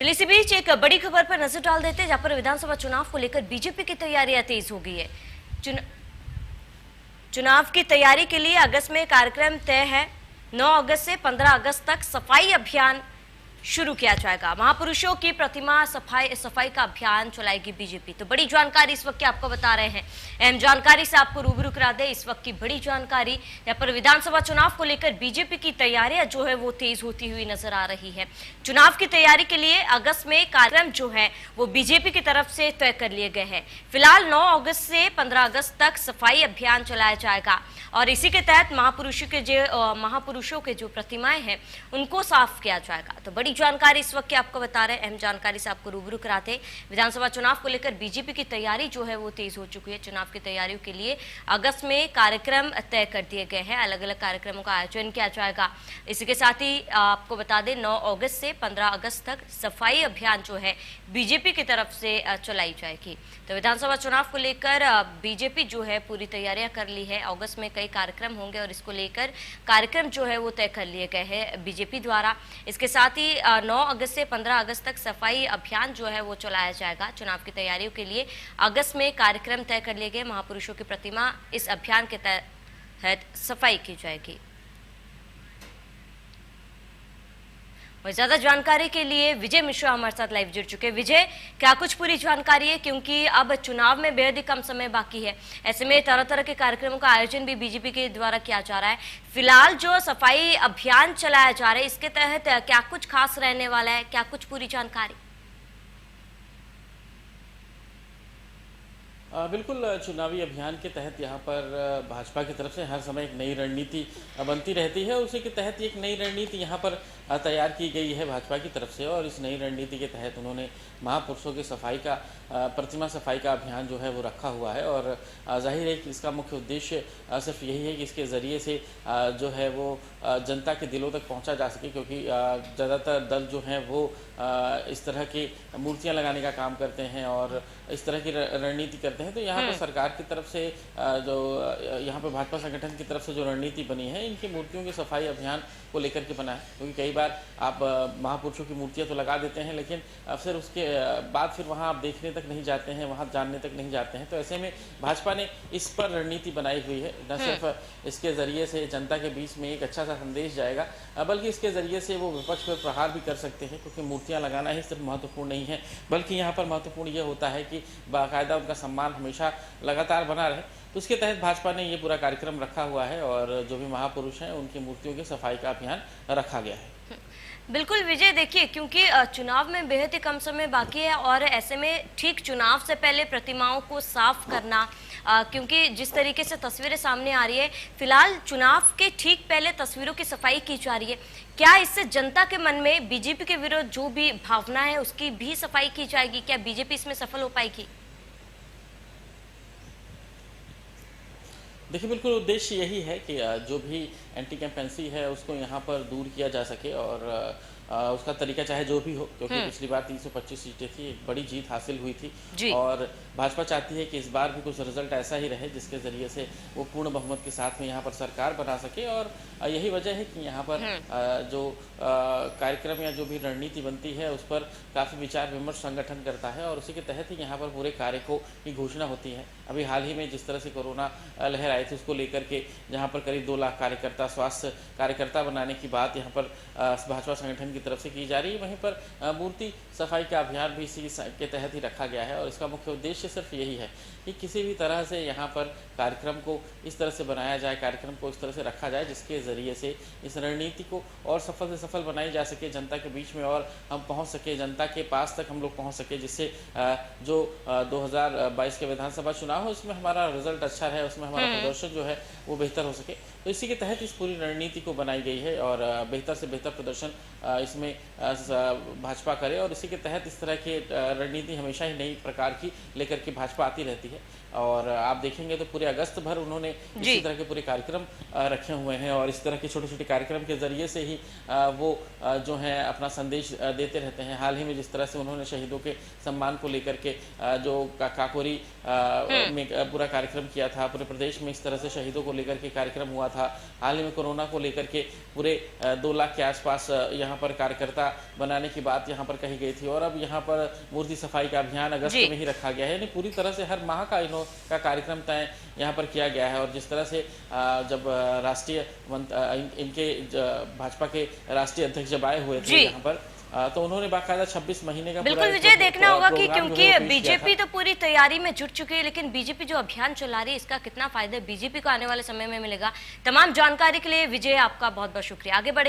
इसी बीच एक बड़ी खबर पर नजर डाल देते हैं, जहां पर विधानसभा चुनाव को लेकर बीजेपी की तैयारियां तेज हो गई है। चुनाव की तैयारी के लिए अगस्त में कार्यक्रम तय है। 9 अगस्त से 15 अगस्त तक सफाई अभियान शुरू किया जाएगा। महापुरुषों की प्रतिमा सफाई का अभियान चलाएगी बीजेपी। तो बड़ी जानकारी इस वक्त की आपको बता रहे हैं। अहम जानकारी से आपको रूबरू करा दे इस वक्त की बड़ी जानकारी। यहाँ पर विधानसभा चुनाव को लेकर बीजेपी की तैयारियां जो है वो तेज होती हुई नजर आ रही है। चुनाव की तैयारी के लिए अगस्त में कार्यक्रम जो है वो बीजेपी की तरफ से तय कर लिए गए हैं। फिलहाल 9 अगस्त से 15 अगस्त तक सफाई अभियान चलाया जाएगा और इसी के तहत महापुरुषों के जो प्रतिमाएं हैं उनको साफ किया जाएगा। तो बड़ी जानकारी इस वक्त की आपको बता रहे हैं। अहम जानकारी से आपको रूबरू कराते हैं। विधानसभा चुनाव को लेकर बीजेपी की तैयारी जो है वो तेज हो चुकी है। चुनाव की तैयारियों के लिए अगस्त में कार्यक्रम तय कर दिए गए हैं। अलग अलग कार्यक्रमों का आयोजन किया जाएगा। इसी के साथ ही आपको बता दें 9 अगस्त से 15 अगस्त तक सफाई अभियान जो है बीजेपी की तरफ से चलाई जाएगी। तो विधानसभा चुनाव को लेकर बीजेपी जो है पूरी तैयारियां कर ली है। अगस्त में कई कार्यक्रम होंगे और इसको लेकर कार्यक्रम जो है वो तय कर लिए गए हैं बीजेपी द्वारा। इसके साथ ही 9 अगस्त से 15 अगस्त तक सफाई अभियान जो है वो चलाया जाएगा। चुनाव की तैयारियों के लिए अगस्त में कार्यक्रम तय कर लिए गए। महापुरुषों की प्रतिमा इस अभियान के तहत सफाई की जाएगी। और ज्यादा जानकारी के लिए विजय मिश्रा हमारे साथ लाइव जुड़ चुके हैं। विजय, क्या कुछ पूरी जानकारी है, क्योंकि अब चुनाव में बेहद ही कम समय बाकी है। ऐसे में तरह तरह के कार्यक्रमों का आयोजन भी बीजेपी के द्वारा किया जा रहा है। फिलहाल जो सफाई अभियान चलाया जा रहा है इसके तहत क्या कुछ खास रहने वाला है, क्या कुछ पूरी जानकारी? बिल्कुल, चुनावी अभियान के तहत यहाँ पर भाजपा की तरफ से हर समय एक नई रणनीति बनती रहती है। उसी के तहत एक नई रणनीति यहाँ पर तैयार की गई है भाजपा की तरफ से और इस नई रणनीति के तहत उन्होंने महापुरुषों की सफाई का प्रतिमा सफाई का अभियान जो है वो रखा हुआ है। और जाहिर है कि इसका मुख्य उद्देश्य सिर्फ यही है कि इसके ज़रिए से जो है वो जनता के दिलों तक पहुँचा जा सके, क्योंकि ज़्यादातर दल जो हैं वो इस तरह की मूर्तियाँ लगाने का काम करते हैं और इस तरह की रणनीति करते हैं। तो यहाँ पर सरकार की तरफ से जो यहाँ पर भाजपा संगठन की तरफ से जो रणनीति बनी है इनकी मूर्तियों की सफाई अभियान को लेकर के बना है। क्योंकि कई बार आप महापुरुषों की मूर्तियाँ तो लगा देते हैं लेकिन फिर उसके बाद फिर वहाँ आप देखने तक नहीं जाते हैं, वहाँ जानने तक नहीं जाते हैं। तो ऐसे में भाजपा ने इस पर रणनीति बनाई हुई है। न सिर्फ इसके ज़रिए से जनता के बीच में एक अच्छा सा संदेश जाएगा, बल्कि इसके ज़रिए से वो विपक्ष पर प्रहार भी कर सकते हैं। क्योंकि मूर्तियाँ लगाना ही सिर्फ महत्वपूर्ण नहीं है, बल्कि यहाँ पर महत्वपूर्ण ये होता है कि बाकायदा उनका सम्मान हमेशा लगातार बना रहे। तो उसके तहत भाजपा ने ये पूरा कार्यक्रम रखा हुआ है और जो भी महापुरुष हैं उनकी मूर्तियों की सफाई का अभियान रखा गया है। बिल्कुल विजय, देखिए क्योंकि चुनाव में बेहद ही कम समय बाकी है और ऐसे में ठीक चुनाव से पहले प्रतिमाओं को साफ करना, क्योंकि जिस तरीके से तस्वीरें सामने आ रही है, फिलहाल चुनाव के ठीक पहले तस्वीरों की सफाई की जा रही है। क्या इससे जनता के मन में बीजेपी के विरुद्ध जो भी भावना है उसकी भी सफाई की जाएगी? क्या बीजेपी इसमें सफल हो पाएगी? देखिए, बिल्कुल उद्देश्य यही है कि जो भी एंटी कैंपेंसी है उसको यहाँ पर दूर किया जा सके और उसका तरीका चाहे जो भी हो, क्योंकि पिछली बार 325 सीटें थी, एक बड़ी जीत हासिल हुई थी और भाजपा चाहती है कि इस बार भी कुछ रिजल्ट ऐसा ही रहे जिसके ज़रिए से वो पूर्ण बहुमत के साथ में यहाँ पर सरकार बना सके। और यही वजह है कि यहाँ पर जो कार्यक्रम या जो भी रणनीति बनती है उस पर काफ़ी विचार विमर्श संगठन करता है और उसी के तहत ही यहाँ पर पूरे कार्य की घोषणा होती है। अभी हाल ही में जिस तरह से कोरोना लहर आई थी उसको लेकर के जहाँ पर करीब 2 लाख कार्यकर्ता स्वास्थ्य कार्यकर्ता बनाने की बात यहाँ पर भाजपा संगठन की तरफ से की जा रही है, वहीं पर मूर्ति सफाई का अभियान भी इसी के तहत ही रखा गया है। और इसका मुख्य उद्देश्य सिर्फ यही है कि किसी भी तरह से यहाँ पर कार्यक्रम को इस तरह से बनाया जाए, कार्यक्रम को इस तरह से रखा जाए जिसके ज़रिए से इस रणनीति को और सफल से सफल बनाई जा सके, जनता के बीच में और हम पहुँच सके, जनता के पास तक हम लोग पहुँच सके, जिससे जो 2022 के विधानसभा चुनाव है उसमें हमारा रिजल्ट अच्छा रहे, उसमें हमारा प्रदर्शन जो है वो बेहतर हो सके। तो इसी के तहत इस पूरी रणनीति को बनाई गई है और बेहतर से बेहतर प्रदर्शन इसमें भाजपा करे। और इसी के तहत इस तरह की रणनीति हमेशा ही नई प्रकार की लेकर के भाजपा आती रहती है और आप देखेंगे तो पूरे अगस्त भर उन्होंने इसी तरह के पूरे कार्यक्रम रखे हुए हैं और इस तरह के छोटे छोटे कार्यक्रम के जरिए से ही वो जो है अपना संदेश देते रहते हैं। हाल ही में जिस तरह से उन्होंने शहीदों के सम्मान को लेकर के जो काकोरी में पूरा कार्यक्रम किया था, पूरे प्रदेश में इस तरह से शहीदों को लेकर के कार्यक्रम हुआ था। हाल ही में कोरोना को लेकर के पूरे 2 लाख के आसपास यहाँ पर कार्यकर्ता बनाने की बात यहाँ पर कही गई थी, और अब यहाँ पर मूर्ति सफाई का अभियान अगस्त में ही रखा गया है। यानी पूरी तरह से हर माह का का कार्यक्रम तय यहाँ पर किया गया है। और जिस तरह से जब राष्ट्रीय इनके भाजपा के राष्ट्रीय अध्यक्ष जब आए हुए थे यहाँ पर, तो उन्होंने बाकायदा 26 महीने का बिल्कुल विजय देखना होगा कि क्योंकि बीजेपी तो पूरी तैयारी में जुट चुकी है, लेकिन बीजेपी जो अभियान चला रही है इसका कितना फायदा बीजेपी को आने वाले समय में मिलेगा। तमाम जानकारी के लिए विजय आपका बहुत बहुत शुक्रिया। आगे बढ़े।